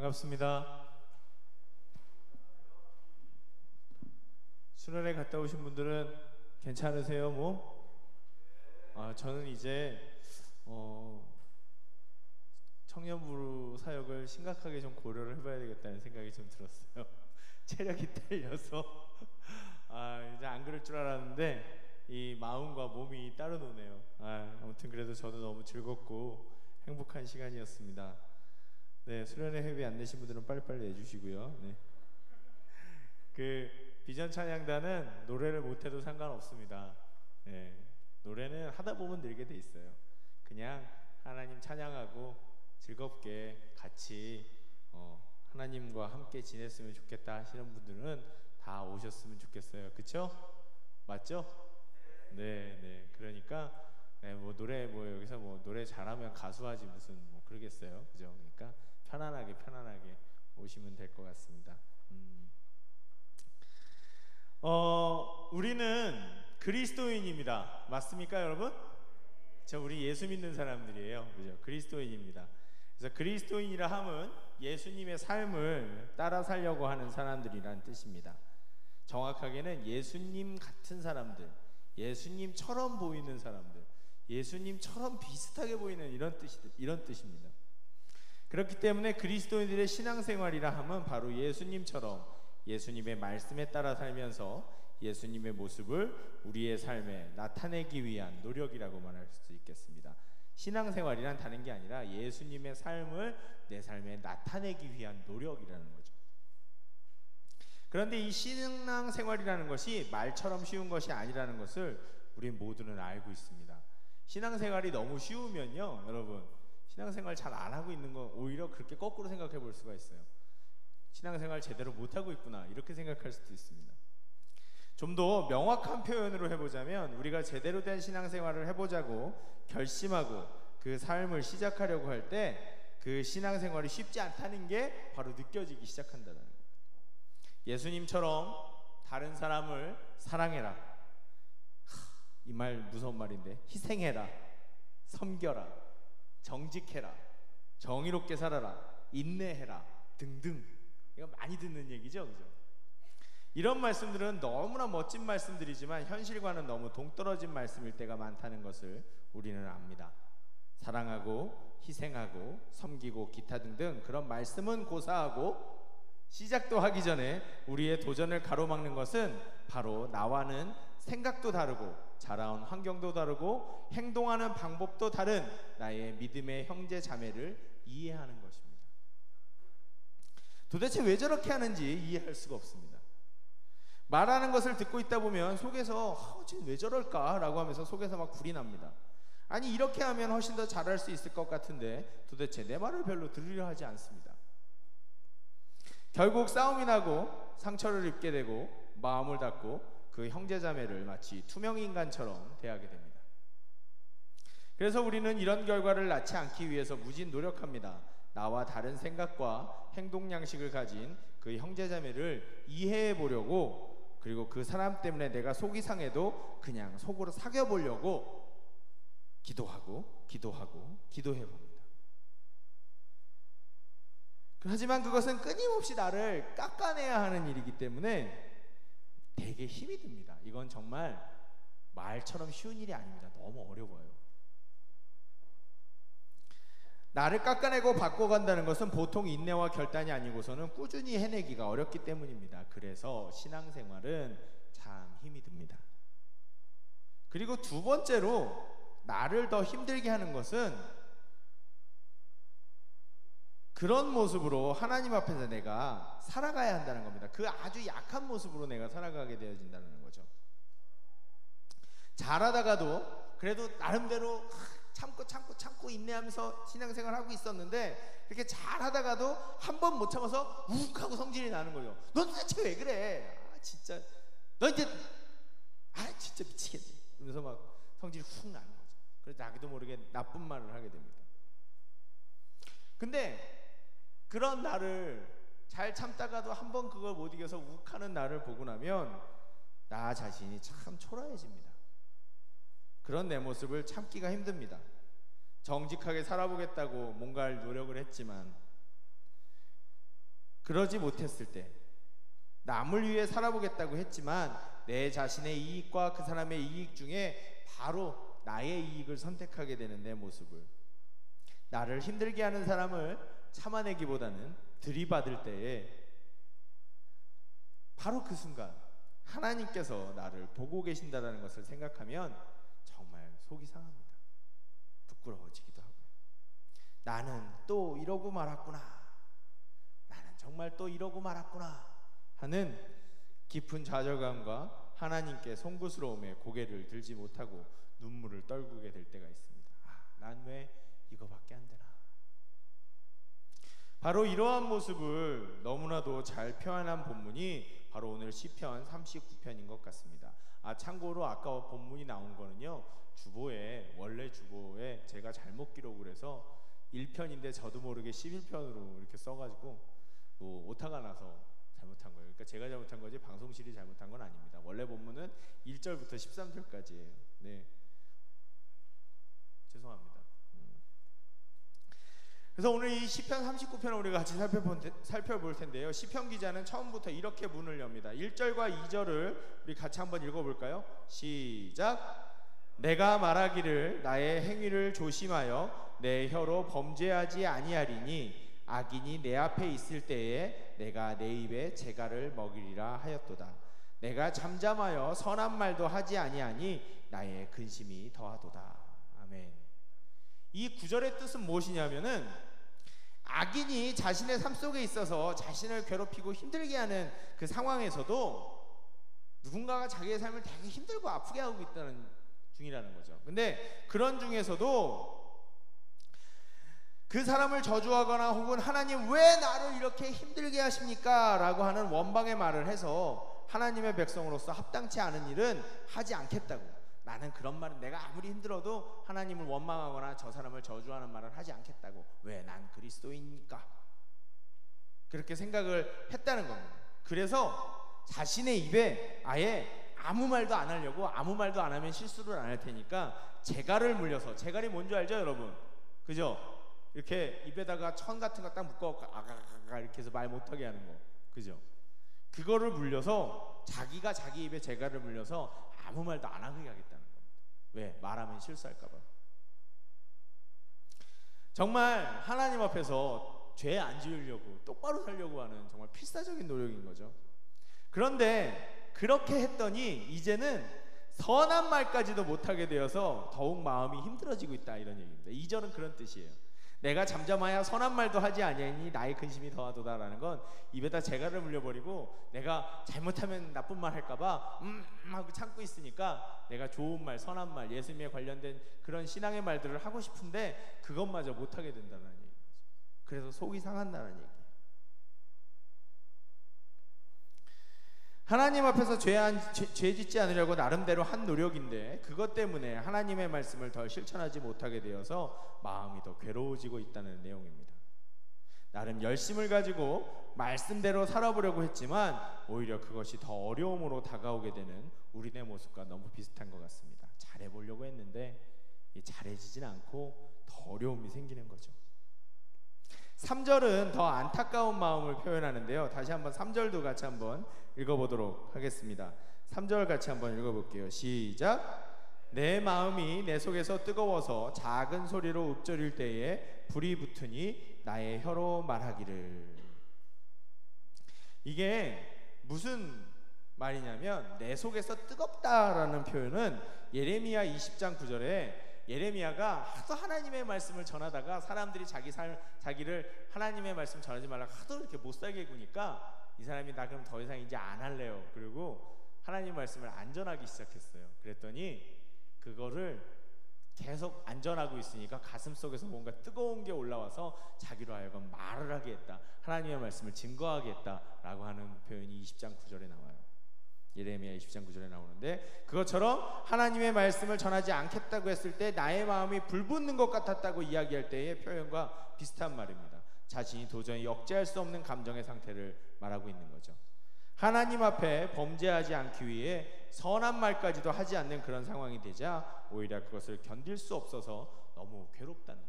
반갑습니다. 수련회 갔다 오신 분들은 괜찮으세요? 저는 이제 청년부로 사역을 심각하게 좀 고려를 해봐야 되겠다는 생각이 좀 들었어요. 체력이 딸려서 이제 안 그럴 줄 알았는데 이 마음과 몸이 따로 노네요. 아무튼 그래도 저도 너무 즐겁고 행복한 시간이었습니다. 네, 수련회 회비 안 내신 분들은 빨리빨리 내주시고요. 네. 그 비전 찬양단은 노래를 못해도 상관없습니다. 네, 노래는 하다 보면 늘게 돼 있어요. 그냥 하나님 찬양하고 즐겁게 같이 하나님과 함께 지냈으면 좋겠다 하시는 분들은 다 오셨으면 좋겠어요. 그쵸? 맞죠? 네. 그러니까 노래 여기서 노래 잘하면 가수하지 무슨 그러겠어요. 그죠? 그러니까 편안하게 오시면 될 것 같습니다. 우리는 그리스도인입니다. 맞습니까, 여러분? 우리 예수 믿는 사람들이에요. 그죠? 그리스도인입니다. 그래서 그리스도인이라 함은 예수님의 삶을 따라 살려고 하는 사람들이란 뜻입니다. 정확하게는 예수님 같은 사람들, 예수님처럼 보이는 사람들, 예수님처럼 비슷하게 보이는 이런 뜻입니다. 그렇기 때문에 그리스도인들의 신앙생활이라 함은 바로 예수님처럼 예수님의 말씀에 따라 살면서 예수님의 모습을 우리의 삶에 나타내기 위한 노력이라고 말할 수 있겠습니다. 신앙생활이란 다른 게 아니라 예수님의 삶을 내 삶에 나타내기 위한 노력이라는 거죠. 그런데 이 신앙생활이라는 것이 말처럼 쉬운 것이 아니라는 것을 우리 모두는 알고 있습니다. 신앙생활이 너무 쉬우면요, 여러분, 신앙생활 잘 안 하고 있는 건 오히려 그렇게 거꾸로 생각해 볼 수가 있어요. 신앙생활 제대로 못하고 있구나, 이렇게 생각할 수도 있습니다. 좀 더 명확한 표현으로 해보자면, 우리가 제대로 된 신앙생활을 해보자고 결심하고 그 삶을 시작하려고 할 때 그 신앙생활이 쉽지 않다는 게 바로 느껴지기 시작한다는 거예요. 예수님처럼 다른 사람을 사랑해라, 이 말 무서운 말인데, 희생해라, 섬겨라, 정직해라, 정의롭게 살아라, 인내해라 등등, 이거 많이 듣는 얘기죠, 그죠? 이런 말씀들은 너무나 멋진 말씀들이지만 현실과는 너무 동떨어진 말씀일 때가 많다는 것을 우리는 압니다. 사랑하고 희생하고 섬기고 기타 등등 그런 말씀은 고사하고 시작도 하기 전에 우리의 도전을 가로막는 것은 바로 나와는 생각도 다르고 자라온 환경도 다르고 행동하는 방법도 다른 나의 믿음의 형제 자매를 이해하는 것입니다. 도대체 왜 저렇게 하는지 이해할 수가 없습니다. 말하는 것을 듣고 있다 보면 속에서 쟤는 왜 저럴까? 라고 하면서 속에서 막 불이 납니다. 아니, 이렇게 하면 훨씬 더 잘할 수 있을 것 같은데 도대체 내 말을 별로 들으려 하지 않습니다. 결국 싸움이 나고 상처를 입게 되고 마음을 닫고 그 형제자매를 마치 투명인간처럼 대하게 됩니다. 그래서 우리는 이런 결과를 낳지 않기 위해서 무진 노력합니다. 나와 다른 생각과 행동 양식을 가진 그 형제자매를 이해해 보려고, 그리고 그 사람 때문에 내가 속이 상해도 그냥 속으로 사겨 보려고 기도해 봅니다. 하지만 그것은 끊임없이 나를 깎아내야 하는 일이기 때문에 되게 힘이 듭니다. 이건 정말 말처럼 쉬운 일이 아닙니다. 너무 어려워요. 나를 깎아내고 바꿔간다는 것은 보통 인내와 결단이 아니고서는 꾸준히 해내기가 어렵기 때문입니다. 그래서 신앙생활은 참 힘이 듭니다. 그리고 두 번째로 나를 더 힘들게 하는 것은 그런 모습으로 하나님 앞에서 내가 살아가야 한다는 겁니다. 그 아주 약한 모습으로 내가 살아가게 되어진다는 거죠. 잘하다가도 그래도 나름대로 참고 인내하면서 신앙생활 하고 있었는데, 이렇게 잘하다가도 한 번 못 참아서 욱 하고 성질이 나는 거죠. 넌 도대체 왜 그래? 진짜 너 이제 진짜 미치겠네, 이러면서 막 성질이 훅 나는 거죠. 그래서 자기도 모르게 나쁜 말을 하게 됩니다. 근데 그런 나를 잘 참다가도 한 번 그걸 못 이겨서 욱하는 나를 보고 나면 나 자신이 참 초라해집니다. 그런 내 모습을 참기가 힘듭니다. 정직하게 살아보겠다고 뭔가를 노력을 했지만 그러지 못했을 때 남을 위해 살아보겠다고 했지만 내 자신의 이익과 그 사람의 이익 중에 바로 나의 이익을 선택하게 되는 내 모습을, 나를 힘들게 하는 사람을 참아내기보다는 들이받을 때에 바로 그 순간 하나님께서 나를 보고 계신다는 것을 생각하면 정말 속이 상합니다. 부끄러워지기도 하고요. 나는 또 이러고 말았구나, 나는 정말 또 이러고 말았구나 하는 깊은 좌절감과 하나님께 송구스러움에 고개를 들지 못하고 눈물을 떨구게 될 때가 있습니다. 난 왜 이거밖에 안 되나. 바로 이러한 모습을 너무나도 잘 표현한 본문이 바로 오늘 시편 39편인 것 같습니다. 참고로 아까 본문이 나온 거는요, 주보에, 원래 주보에 제가 잘못 기록을 해서 1편인데 저도 모르게 11편으로 이렇게 써가지고 오타가 나서 잘못한 거예요. 그러니까 제가 잘못한 거지 방송실이 잘못한 건 아닙니다. 원래 본문은 1절부터 13절까지예요. 네, 죄송합니다. 그래서 오늘 이 시편 39편을 우리가 같이 살펴볼 텐데요, 시편 기자는 처음부터 이렇게 문을 엽니다. 1절과 2절을 우리 같이 한번 읽어볼까요? 시작. 내가 말하기를 나의 행위를 조심하여 내 혀로 범죄하지 아니하리니 악인이 내 앞에 있을 때에 내가 내 입에 재갈을 먹이리라 하였도다. 내가 잠잠하여 선한 말도 하지 아니하니 나의 근심이 더하도다. 아멘. 이 구절의 뜻은 무엇이냐면은, 악인이 자신의 삶 속에 있어서 자신을 괴롭히고 힘들게 하는 그 상황에서도 누군가가 자기의 삶을 되게 힘들고 아프게 하고 있다는 중이라는 거죠. 근데 그런 중에서도 그 사람을 저주하거나 혹은 하나님 왜 나를 이렇게 힘들게 하십니까? 라고 하는 원방의 말을 해서 하나님의 백성으로서 합당치 않은 일은 하지 않겠다고, 나는 그런 말은 내가 아무리 힘들어도 하나님을 원망하거나 저 사람을 저주하는 말을 하지 않겠다고, 왜 난 그리스도이니까, 그렇게 생각을 했다는 겁니다. 그래서 자신의 입에 아예 아무 말도 안 하려고, 아무 말도 안 하면 실수를 안 할 테니까 재갈을 물려서, 재갈이 뭔지 알죠 여러분? 그죠? 이렇게 입에다가 천 같은 거 딱 묶어 아가가가 이렇게 해서 말 못하게 하는 거, 그죠? 그거를 물려서 자기가 자기 입에 재갈을 물려서 아무 말도 안 하게 하겠다는 겁니다. 왜? 말하면 실수할까 봐. 정말 하나님 앞에서 죄 안 지으려고 똑바로 살려고 하는 정말 필사적인 노력인 거죠. 그런데 그렇게 했더니 이제는 선한 말까지도 못하게 되어서 더욱 마음이 힘들어지고 있다, 이런 얘기입니다. 2절은 그런 뜻이에요. 내가 잠잠하여 선한 말도 하지 아니하니 나의 근심이 더하도다 라는 건, 입에다 재갈을 물려버리고 내가 잘못하면 나쁜 말 할까봐 하고 참고 있으니까 내가 좋은 말, 선한 말, 예수님에 관련된 그런 신앙의 말들을 하고 싶은데 그것마저 못하게 된다는 얘기죠. 그래서 속이 상한다는 얘기예요. 하나님 앞에서 죄 짓지 않으려고 나름대로 한 노력인데 그것 때문에 하나님의 말씀을 더 실천하지 못하게 되어서 마음이 더 괴로워지고 있다는 내용입니다. 나름 열심을 가지고 말씀대로 살아보려고 했지만 오히려 그것이 더 어려움으로 다가오게 되는 우리네 모습과 너무 비슷한 것 같습니다. 잘해보려고 했는데 잘해지진 않고 더 어려움이 생기는 거죠. 3절은 더 안타까운 마음을 표현하는데요, 다시 한번 3절도 같이 한번 읽어보도록 하겠습니다. 3절 같이 한번 읽어볼게요. 시작. 내 마음이 내 속에서 뜨거워서 작은 소리로 읊조릴 때에 불이 붙으니 나의 혀로 말하기를. 이게 무슨 말이냐면, 내 속에서 뜨겁다라는 표현은 예레미야 20장 9절에 예레미야가 하도 하나님의 말씀을 전하다가 사람들이 자기를 하나님의 말씀 전하지 말라고 하도 이렇게 못살게 구니까 이 사람이 나 그럼 더 이상 이제 안 할래요. 그리고 하나님 말씀을 안전하기 시작했어요. 그랬더니 그거를 계속 안전하고 있으니까 가슴속에서 뭔가 뜨거운 게 올라와서 자기로 하여금 말을 하게 했다, 하나님의 말씀을 증거하게 했다라고 하는 표현이 20장 9절에 나와요. 예레미야 20장 9절에 나오는데, 그것처럼 하나님의 말씀을 전하지 않겠다고 했을 때 나의 마음이 불붙는 것 같았다고 이야기할 때의 표현과 비슷한 말입니다. 자신이 도저히 억제할 수 없는 감정의 상태를 말하고 있는 거죠. 하나님 앞에 범죄하지 않기 위해 선한 말까지도 하지 않는 그런 상황이 되자 오히려 그것을 견딜 수 없어서 너무 괴롭다는 것.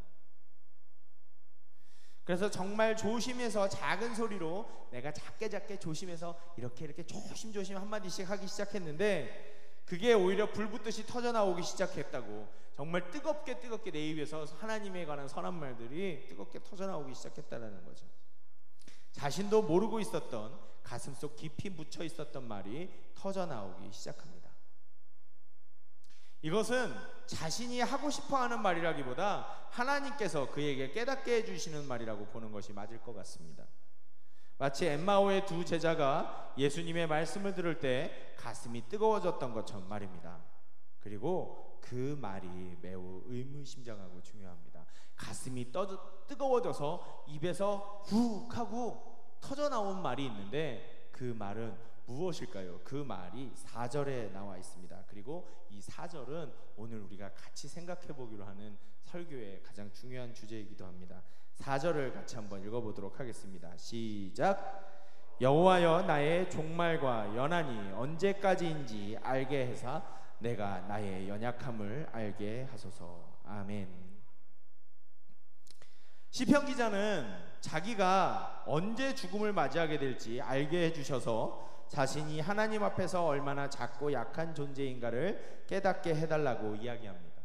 그래서 정말 조심해서 작은 소리로 내가 작게 조심해서 이렇게 조심조심 한마디씩 하기 시작했는데 그게 오히려 불붙듯이 터져나오기 시작했다고. 정말 뜨겁게 내 입에서 하나님에 관한 선한 말들이 뜨겁게 터져나오기 시작했다는 거죠. 자신도 모르고 있었던 가슴속 깊이 묻혀 있었던 말이 터져나오기 시작합니다. 이것은 자신이 하고 싶어하는 말이라기보다 하나님께서 그에게 깨닫게 해주시는 말이라고 보는 것이 맞을 것 같습니다. 마치 엠마오의 두 제자가 예수님의 말씀을 들을 때 가슴이 뜨거워졌던 것처럼 말입니다. 그리고 그 말이 매우 의무심장하고 중요합니다. 가슴이 뜨거워져서 입에서 훅 하고 터져나온 말이 있는데 그 말은 무엇일까요? 그 말이 4절에 나와 있습니다. 그리고 이 4절은 오늘 우리가 같이 생각해 보기로 하는 설교의 가장 중요한 주제이기도 합니다. 4절을 같이 한번 읽어보도록 하겠습니다. 시작. 여호와여 나의 종말과 연한이 언제까지인지 알게 해사 내가 나의 연약함을 알게 하소서. 아멘. 시편 기자는 자기가 언제 죽음을 맞이하게 될지 알게 해주셔서 자신이 하나님 앞에서 얼마나 작고 약한 존재인가를 깨닫게 해달라고 이야기합니다.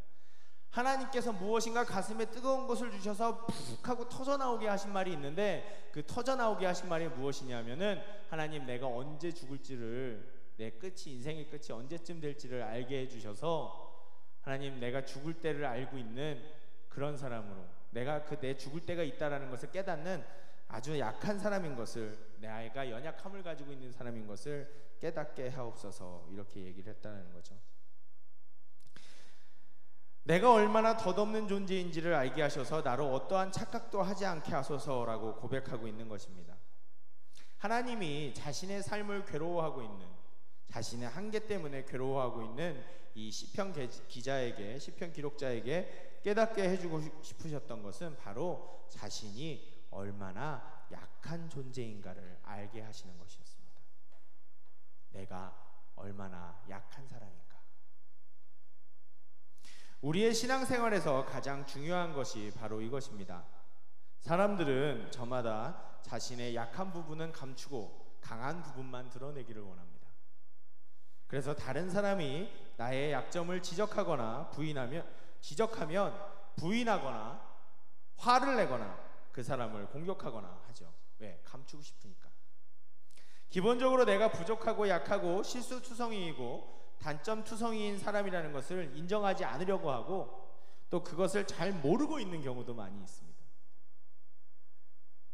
하나님께서 무엇인가 가슴에 뜨거운 것을 주셔서 푹 하고 터져나오게 하신 말이 있는데 그 터져나오게 하신 말이 무엇이냐면은 하나님 내가 언제 죽을지를, 내 끝이, 인생의 끝이 언제쯤 될지를 알게 해주셔서 하나님 내가 죽을 때를 알고 있는 그런 사람으로, 내가 내 죽을 때가 있다라는 것을 깨닫는 아주 약한 사람인 것을, 내 아이가 연약함을 가지고 있는 사람인 것을 깨닫게 하옵소서, 이렇게 얘기를 했다는 거죠. 내가 얼마나 덧없는 존재인지를 알게 하셔서 나로 어떠한 착각도 하지 않게 하소서라고 고백하고 있는 것입니다. 하나님이 자신의 삶을 괴로워하고 있는, 자신의 한계 때문에 괴로워하고 있는 이 시편 기자에게, 시편 기록자에게 깨닫게 해주고 싶으셨던 것은 바로 자신이 얼마나 약한 존재인가를 알게 하시는 것이었습니다. 내가 얼마나 약한 사람인가. 우리의 신앙생활에서 가장 중요한 것이 바로 이것입니다. 사람들은 저마다 자신의 약한 부분은 감추고 강한 부분만 드러내기를 원합니다. 그래서 다른 사람이 나의 약점을 지적하면 부인하거나 화를 내거나 그 사람을 공격하거나 하죠. 왜? 감추고 싶으니까. 기본적으로 내가 부족하고 약하고 실수투성이이고 단점투성이인 사람이라는 것을 인정하지 않으려고 하고 또 그것을 잘 모르고 있는 경우도 많이 있습니다.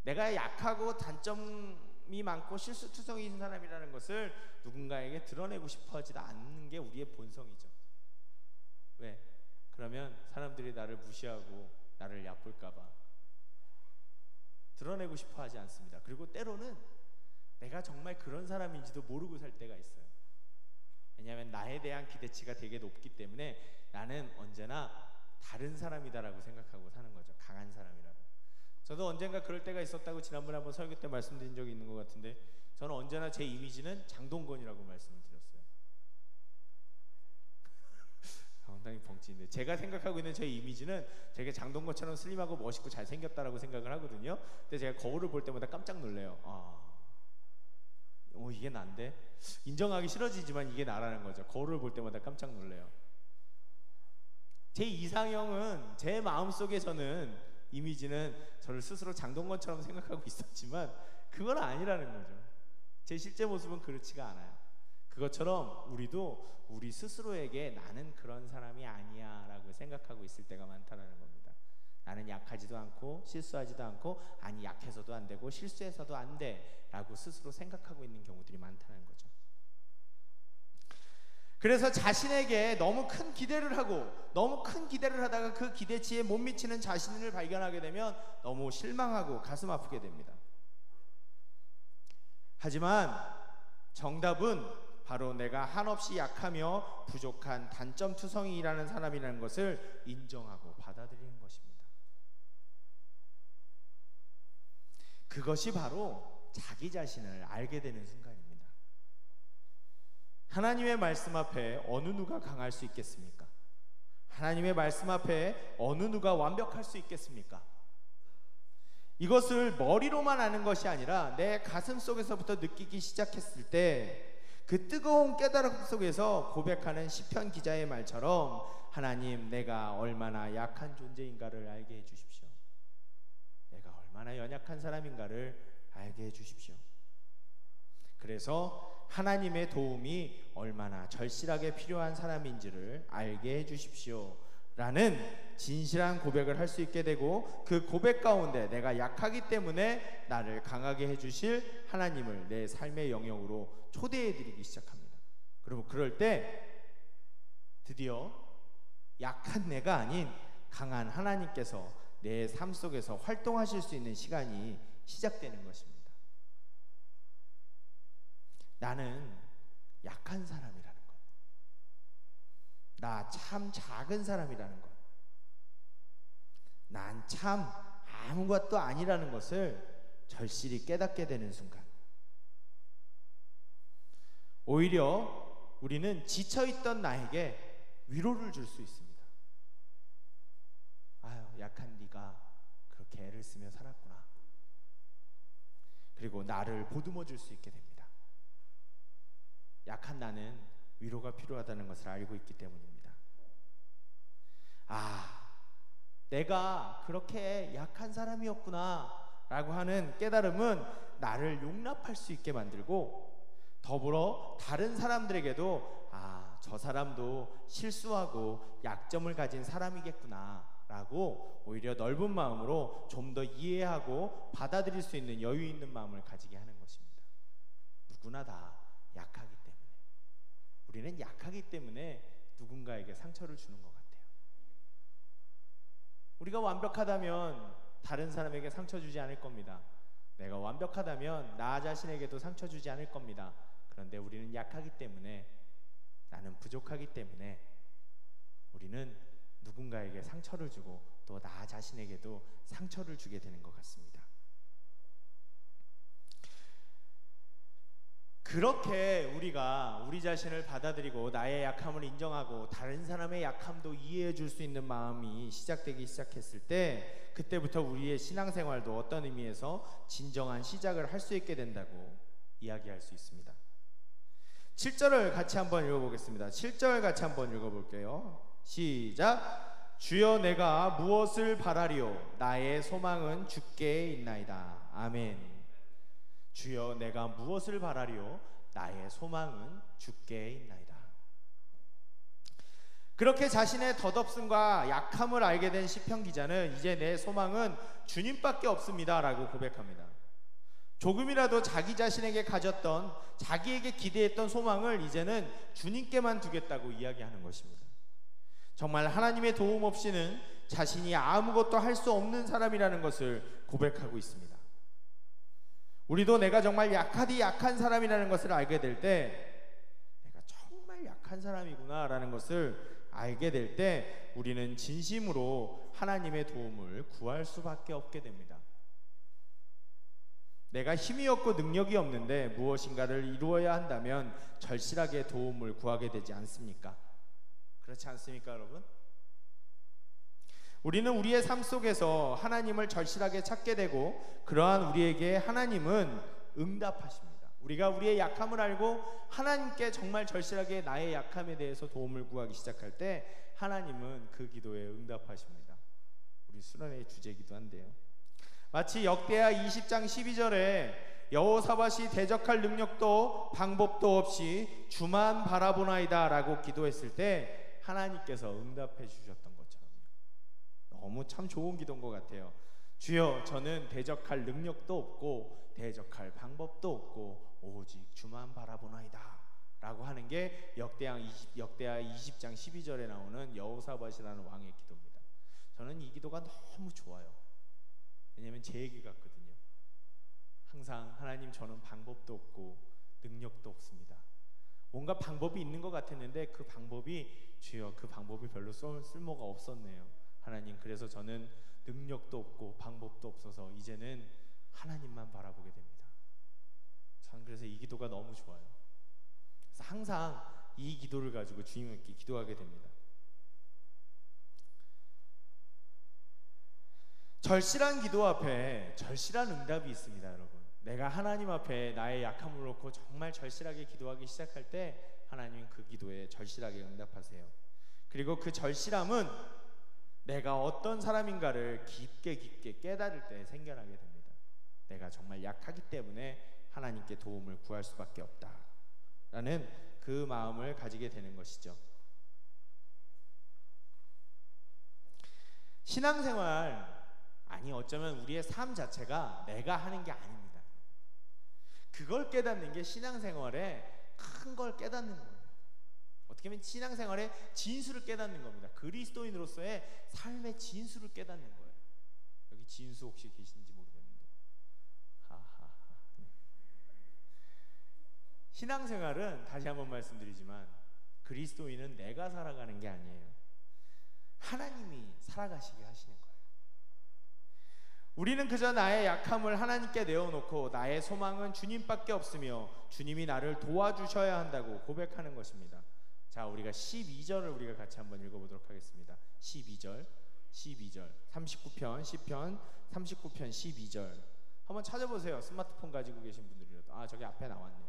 내가 약하고 단점이 많고 실수투성이인 사람이라는 것을 누군가에게 드러내고 싶어 하지도 않는 게 우리의 본성이죠. 왜? 그러면 사람들이 나를 무시하고 나를 얕볼까봐 드러내고 싶어 하지 않습니다. 그리고 때로는 내가 정말 그런 사람인지도 모르고 살 때가 있어요. 왜냐하면 나에 대한 기대치가 되게 높기 때문에 나는 언제나 다른 사람이다라고 생각하고 사는 거죠. 강한 사람이라고. 저도 언젠가 그럴 때가 있었다고 지난번에 한번 설교 때 말씀드린 적이 있는 것 같은데, 저는 언제나 제 이미지는 장동건이라고 말씀을 드렸어요. 상당히 벙찌인데, 제가 생각하고 있는 제 이미지는 되게 장동건처럼 슬림하고 멋있고 잘생겼다라고 생각을 하거든요. 근데 제가 거울을 볼 때마다 깜짝 놀래요. 이게 난데? 인정하기 싫어지지만 이게 나라는 거죠. 거울을 볼 때마다 깜짝 놀래요. 제 이상형은, 제 마음속에서는 이미지는 저를 스스로 장동건처럼 생각하고 있었지만 그건 아니라는 거죠. 제 실제 모습은 그렇지가 않아요. 그것처럼 우리도 우리 스스로에게 나는 그런 사람이 아니야 라고 생각하고 있을 때가 많다는 겁니다. 나는 약하지도 않고 실수하지도 않고, 아니 약해서도 안 되고 실수해서도 안 돼 라고 스스로 생각하고 있는 경우들이 많다는 거죠. 그래서 자신에게 너무 큰 기대를 하다가 그 기대치에 못 미치는 자신을 발견하게 되면 너무 실망하고 가슴 아프게 됩니다. 하지만 정답은 바로 내가 한없이 약하며 부족한 단점투성이라는 사람이라는 것을 인정하고 받아들이는 것입니다. 그것이 바로 자기 자신을 알게 되는 순간입니다. 하나님의 말씀 앞에 어느 누가 강할 수 있겠습니까? 하나님의 말씀 앞에 어느 누가 완벽할 수 있겠습니까? 이것을 머리로만 아는 것이 아니라 내 가슴 속에서부터 느끼기 시작했을 때 그 뜨거운 깨달음 속에서 고백하는 시편 기자의 말처럼 하나님, 내가 얼마나 약한 존재인가를 알게 해주십시오. 내가 얼마나 연약한 사람인가를 알게 해주십시오. 그래서 하나님의 도움이 얼마나 절실하게 필요한 사람인지를 알게 해주십시오 라는 진실한 고백을 할 수 있게 되고, 그 고백 가운데 내가 약하기 때문에 나를 강하게 해주실 하나님을 내 삶의 영역으로 초대해드리기 시작합니다. 그리고 그럴 때 드디어 약한 내가 아닌 강한 하나님께서 내 삶 속에서 활동하실 수 있는 시간이 시작되는 것입니다. 나는 약한 사람이라는 것, 나 참 작은 사람이라는 것, 난 참 아무것도 아니라는 것을 절실히 깨닫게 되는 순간, 오히려 우리는 지쳐있던 나에게 위로를 줄 수 있습니다. 아유, 약한 네가 그렇게 애를 쓰며 살았구나. 그리고 나를 보듬어 줄 수 있게 됩니다. 약한 나는 위로가 필요하다는 것을 알고 있기 때문입니다. 내가 그렇게 약한 사람이었구나 라고 하는 깨달음은 나를 용납할 수 있게 만들고, 더불어 다른 사람들에게도 저 사람도 실수하고 약점을 가진 사람이겠구나 라고 오히려 넓은 마음으로 좀 더 이해하고 받아들일 수 있는 여유 있는 마음을 가지게 하는 것입니다. 누구나 다 약하기 때문에, 우리는 약하기 때문에 누군가에게 상처를 주는 것 같아요. 우리가 완벽하다면 다른 사람에게 상처 주지 않을 겁니다. 내가 완벽하다면 나 자신에게도 상처 주지 않을 겁니다. 그런데 우리는 약하기 때문에, 나는 부족하기 때문에 우리는 누군가에게 상처를 주고 또 나 자신에게도 상처를 주게 되는 것 같습니다. 그렇게 우리가 우리 자신을 받아들이고 나의 약함을 인정하고 다른 사람의 약함도 이해해 줄 수 있는 마음이 시작되기 시작했을 때, 그때부터 우리의 신앙생활도 어떤 의미에서 진정한 시작을 할 수 있게 된다고 이야기할 수 있습니다. 7절을 같이 한번 읽어보겠습니다. 7절 같이 한번 읽어볼게요. 시작. 주여, 내가 무엇을 바라리요? 나의 소망은 주께 있나이다. 아멘. 주여, 내가 무엇을 바라리요? 나의 소망은 주께 있나이다. 그렇게 자신의 덧없음과 약함을 알게 된 시편 기자는 이제 내 소망은 주님밖에 없습니다 라고 고백합니다. 조금이라도 자기 자신에게 가졌던, 자기에게 기대했던 소망을 이제는 주님께만 두겠다고 이야기하는 것입니다. 정말 하나님의 도움 없이는 자신이 아무것도 할 수 없는 사람이라는 것을 고백하고 있습니다. 우리도 내가 정말 약하디 약한 사람이라는 것을 알게 될 때, 내가 정말 약한 사람이구나 라는 것을 알게 될 때 우리는 진심으로 하나님의 도움을 구할 수밖에 없게 됩니다. 내가 힘이 없고 능력이 없는데 무엇인가를 이루어야 한다면 절실하게 도움을 구하게 되지 않습니까? 그렇지 않습니까, 여러분? 우리는 우리의 삶 속에서 하나님을 절실하게 찾게 되고, 그러한 우리에게 하나님은 응답하십니다. 우리가 우리의 약함을 알고 하나님께 정말 절실하게 나의 약함에 대해서 도움을 구하기 시작할 때 하나님은 그 기도에 응답하십니다. 우리 수련의 주제이기도 한데요. 마치 역대하 20장 12절에 여호사밧이 대적할 능력도 방법도 없이 주만 바라보나이다 라고 기도했을 때 하나님께서 응답해 주셨던 것처럼요. 너무 참 좋은 기도인 것 같아요. 주여, 저는 대적할 능력도 없고 대적할 방법도 없고 오직 주만 바라보나이다 라고 하는 게 역대하 20장 12절에 나오는 여호사밧이라는 왕의 기도입니다. 저는 이 기도가 너무 좋아요. 왜냐하면 제 얘기 같거든요. 항상 하나님, 저는 방법도 없고 능력도 없습니다. 뭔가 방법이 있는 것 같았는데 그 방법이, 주여, 그 방법이 별로 쓸모가 없었네요. 하나님, 그래서 저는 능력도 없고 방법도 없어서 이제는 하나님만 바라보게 됩니다. 저는 그래서 이 기도가 너무 좋아요. 그래서 항상 이 기도를 가지고 주님께 기도하게 됩니다. 절실한 기도 앞에 절실한 응답이 있습니다, 여러분. 내가 하나님 앞에 나의 약함을 놓고 정말 절실하게 기도하기 시작할 때 하나님은 그 기도에 절실하게 응답하세요. 그리고 그 절실함은 내가 어떤 사람인가를 깊게 깨달을 때 생겨나게 됩니다. 내가 정말 약하기 때문에 하나님께 도움을 구할 수밖에 없다라는 그 마음을 가지게 되는 것이죠. 신앙생활, 아니 어쩌면 우리의 삶 자체가 내가 하는 게 아닙니다. 그걸 깨닫는 게 신앙생활의 큰 걸 깨닫는 거예요. 어떻게 보면 신앙생활의 진수를 깨닫는 겁니다. 그리스도인으로서의 삶의 진수를 깨닫는 거예요. 여기 진수 혹시 계신지 모르겠는데. 하하하. 네. 신앙생활은 다시 한번 말씀드리지만 그리스도인은 내가 살아가는 게 아니에요. 하나님이 살아가시게 하시는 거예요. 우리는 그저 나의 약함을 하나님께 내어놓고 나의 소망은 주님밖에 없으며 주님이 나를 도와주셔야 한다고 고백하는 것입니다. 자, 우리가 12절을 우리가 같이 한번 읽어보도록 하겠습니다. 12절 39편 시편 39편 12절 한번 찾아보세요. 스마트폰 가지고 계신 분들이라도. 저기 앞에 나왔네요.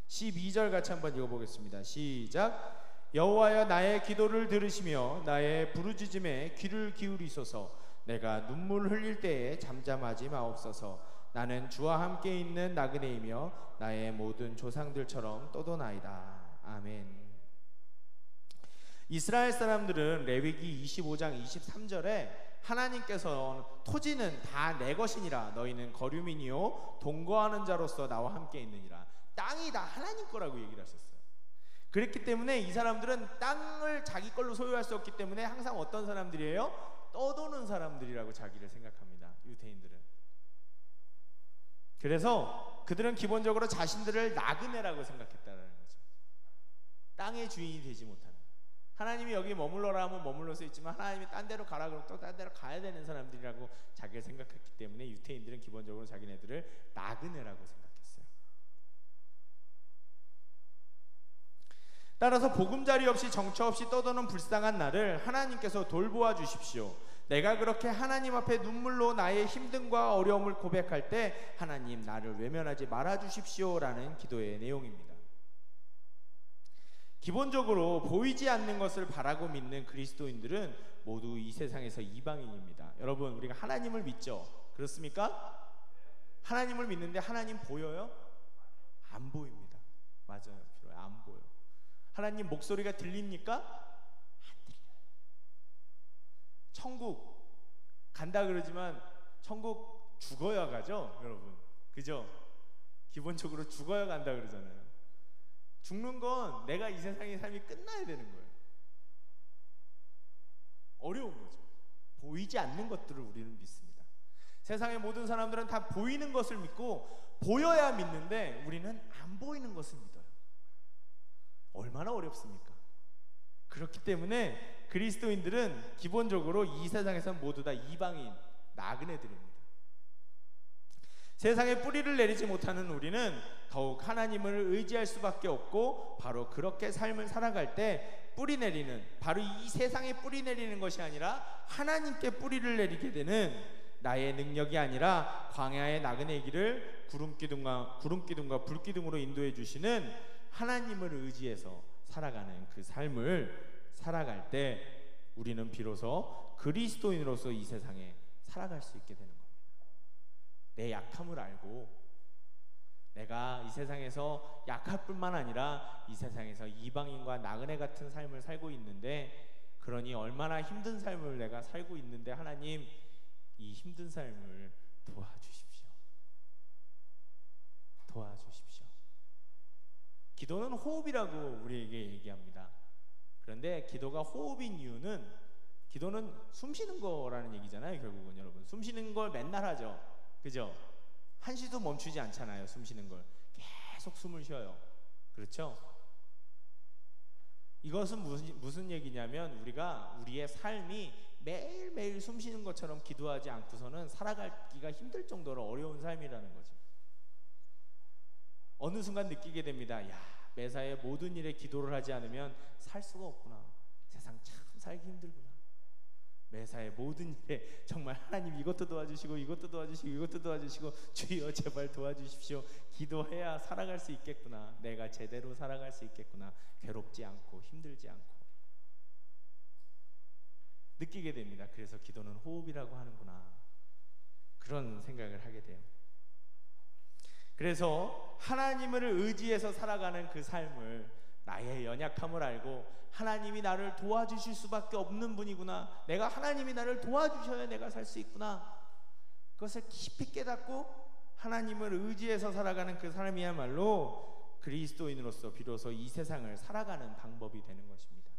12절 같이 한번 읽어보겠습니다. 시작. 여호와여 나의 기도를 들으시며 나의 부르짖음에 귀를 기울이소서. 내가 눈물 흘릴 때에 잠잠하지 마옵소서. 나는 주와 함께 있는 나그네이며 나의 모든 조상들처럼 떠도나이다. 아멘. 이스라엘 사람들은 레위기 25장 23절에 하나님께서 토지는 다 내 것이니라 너희는 거류민이요 동거하는 자로서 나와 함께 있느니라. 땅이 다 하나님 거라고 얘기를 하셨어요. 그렇기 때문에 이 사람들은 땅을 자기 걸로 소유할 수 없기 때문에 항상 어떤 사람들이에요? 떠도는 사람들이라고 자기를 생각합니다. 유대인들은. 그래서 그들은 기본적으로 자신들을 나그네라고 생각했다는 거죠. 땅의 주인이 되지 못하는. 하나님이 여기 머물러라 하면 머물러 서 있지만 하나님이 딴 데로 가라 그러면 또 딴 데로 가야 되는 사람들이라고 자기를 생각했기 때문에 유대인들은 기본적으로 자기네들을 나그네라고 생각했어요. 따라서 보금자리 없이 정처 없이 떠도는 불쌍한 나를 하나님께서 돌보아 주십시오. 내가 그렇게 하나님 앞에 눈물로 나의 힘듦과 어려움을 고백할 때 하나님 나를 외면하지 말아 주십시오라는 기도의 내용입니다. 기본적으로 보이지 않는 것을 바라고 믿는 그리스도인들은 모두 이 세상에서 이방인입니다. 여러분, 우리가 하나님을 믿죠? 그렇습니까? 하나님을 믿는데 하나님 보여요? 안 보입니다. 맞아요. 안 보여. 하나님 목소리가 들립니까? 안 들려요. 천국 간다 그러지만 천국 죽어야 가죠, 여러분. 그죠? 기본적으로 죽어야 간다 그러잖아요. 죽는 건 내가 이 세상의 삶이 끝나야 되는 거예요. 어려운 거죠. 보이지 않는 것들을 우리는 믿습니다. 세상의 모든 사람들은 다 보이는 것을 믿고 보여야 믿는데 우리는 안 보이는 것을 믿어요. 얼마나 어렵습니까? 그렇기 때문에 그리스도인들은 기본적으로 이 세상에서 모두 다 이방인, 나그네들입니다. 세상에 뿌리를 내리지 못하는 우리는 더욱 하나님을 의지할 수밖에 없고 바로 그렇게 삶을 살아갈 때 뿌리 내리는, 바로 이 세상에 뿌리 내리는 것이 아니라 하나님께 뿌리를 내리게 되는 나의 능력이 아니라 광야의 나그네 길을 구름기둥과 불기둥으로 인도해 주시는 하나님을 의지해서 살아가는 그 삶을 살아갈 때 우리는 비로소 그리스도인으로서 이 세상에 살아갈 수 있게 되는 겁니다. 내 약함을 알고 내가 이 세상에서 약할 뿐만 아니라 이 세상에서 이방인과 나그네 같은 삶을 살고 있는데, 그러니 얼마나 힘든 삶을 내가 살고 있는데 하나님 이 힘든 삶을 도와주십시오. 도와주십시오. 기도는 호흡이라고 우리에게 얘기합니다. 그런데 기도가 호흡인 이유는, 기도는 숨 쉬는 거라는 얘기잖아요. 결국은 여러분, 숨 쉬는 걸 맨날 하죠. 그죠? 한시도 멈추지 않잖아요. 숨 쉬는 걸 계속 숨을 쉬어요. 그렇죠? 이것은 무슨 얘기냐면 우리가 우리의 삶이 매일매일 숨 쉬는 것처럼 기도하지 않고서는 살아가기가 힘들 정도로 어려운 삶이라는 거죠. 어느 순간 느끼게 됩니다. 야, 매사에 모든 일에 기도를 하지 않으면 살 수가 없구나. 세상 참 살기 힘들구나. 매사의 모든 일에 정말 하나님 이것도 도와주시고 이것도 도와주시고 이것도 도와주시고 주여 제발 도와주십시오. 기도해야 살아갈 수 있겠구나. 내가 제대로 살아갈 수 있겠구나. 괴롭지 않고 힘들지 않고 느끼게 됩니다. 그래서 기도는 호흡이라고 하는구나. 그런 생각을 하게 돼요. 그래서 하나님을 의지해서 살아가는 그 삶을, 나의 연약함을 알고 하나님이 나를 도와주실 수밖에 없는 분이구나, 내가 하나님이 나를 도와주셔야 내가 살 수 있구나, 그것을 깊이 깨닫고 하나님을 의지해서 살아가는 그 삶이야말로 그리스도인으로서 비로소 이 세상을 살아가는 방법이 되는 것입니다.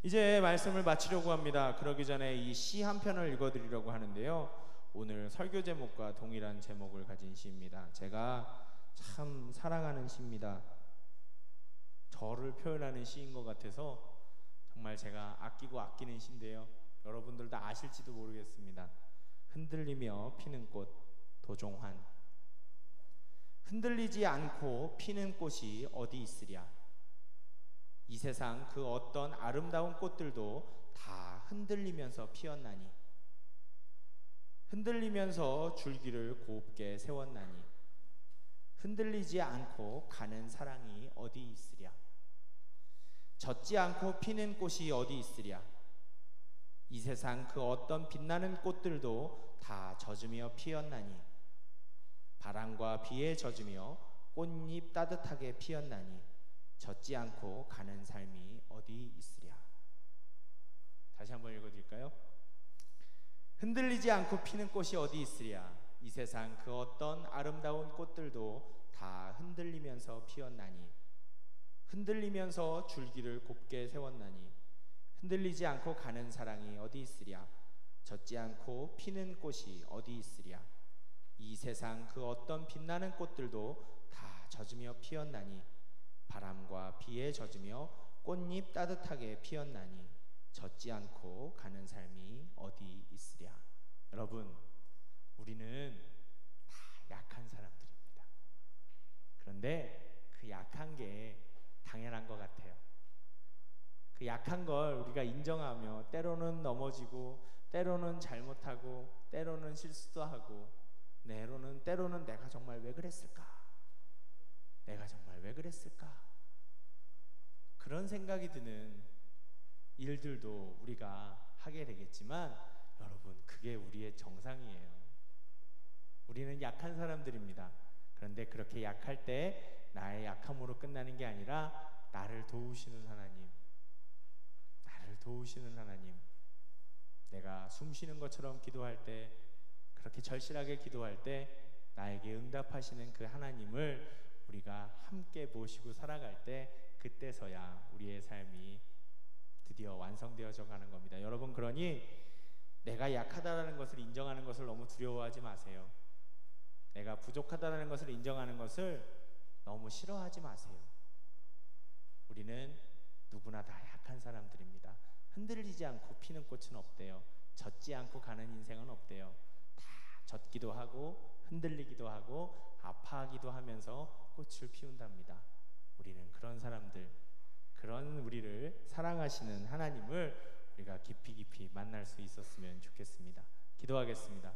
이제 말씀을 마치려고 합니다. 그러기 전에 이 시 한 편을 읽어드리려고 하는데요, 오늘 설교 제목과 동일한 제목을 가진 시입니다. 제가 참 사랑하는 시입니다. 저를 표현하는 시인 것 같아서 정말 제가 아끼고 아끼는 시인데요, 여러분들도 아실지도 모르겠습니다. 흔들리며 피는 꽃, 도종환. 흔들리지 않고 피는 꽃이 어디 있으랴. 이 세상 그 어떤 아름다운 꽃들도 다 흔들리면서 피었나니, 흔들리면서 줄기를 곱게 세웠나니, 흔들리지 않고 가는 사랑이 어디 있으랴. 젖지 않고 피는 꽃이 어디 있으랴. 이 세상 그 어떤 빛나는 꽃들도 다 젖으며 피었나니, 바람과 비에 젖으며 꽃잎 따뜻하게 피었나니, 젖지 않고 가는 삶이 어디 있으랴. 다시 한번 읽어드릴까요? 흔들리지 않고 피는 꽃이 어디 있으랴. 이 세상 그 어떤 아름다운 꽃들도 다 흔들리면서 피었나니, 흔들리면서 줄기를 곱게 세웠나니, 흔들리지 않고 가는 사랑이 어디 있으랴. 젖지 않고 피는 꽃이 어디 있으랴. 이 세상 그 어떤 빛나는 꽃들도 다 젖으며 피었나니, 바람과 비에 젖으며 꽃잎 따뜻하게 피었나니, 젖지 않고 가는 삶이 어디 있으랴. 여러분, 우리는 다 약한 사람들입니다. 그런데 그 약한 게 당연한 것 같아요. 그 약한 걸 우리가 인정하며 때로는 넘어지고, 때로는 잘못하고, 때로는 실수도 하고, 때로는 내가 정말 왜 그랬을까? 내가 정말 왜 그랬을까? 그런 생각이 드는 일들도 우리가 하게 되겠지만, 여러분, 그게 우리의 정상이에요. 우리는 약한 사람들입니다. 그런데 그렇게 약할 때 나의 약함으로 끝나는 게 아니라 나를 도우시는 하나님, 나를 도우시는 하나님, 내가 숨 쉬는 것처럼 기도할 때, 그렇게 절실하게 기도할 때 나에게 응답하시는 그 하나님을 우리가 함께 모시고 살아갈 때, 그때서야 우리의 삶이 드디어 완성되어져 가는 겁니다. 여러분, 그러니 내가 약하다라는 것을 인정하는 것을 너무 두려워하지 마세요. 내가 부족하다라는 것을 인정하는 것을 너무 싫어하지 마세요. 우리는 누구나 다 약한 사람들입니다. 흔들리지 않고 피는 꽃은 없대요. 젖지 않고 가는 인생은 없대요. 다 젖기도 하고 흔들리기도 하고 아파하기도 하면서 꽃을 피운답니다. 우리는 그런 사람들, 그런 우리를 사랑하시는 하나님을 우리가 깊이 깊이 만날 수 있었으면 좋겠습니다. 기도하겠습니다.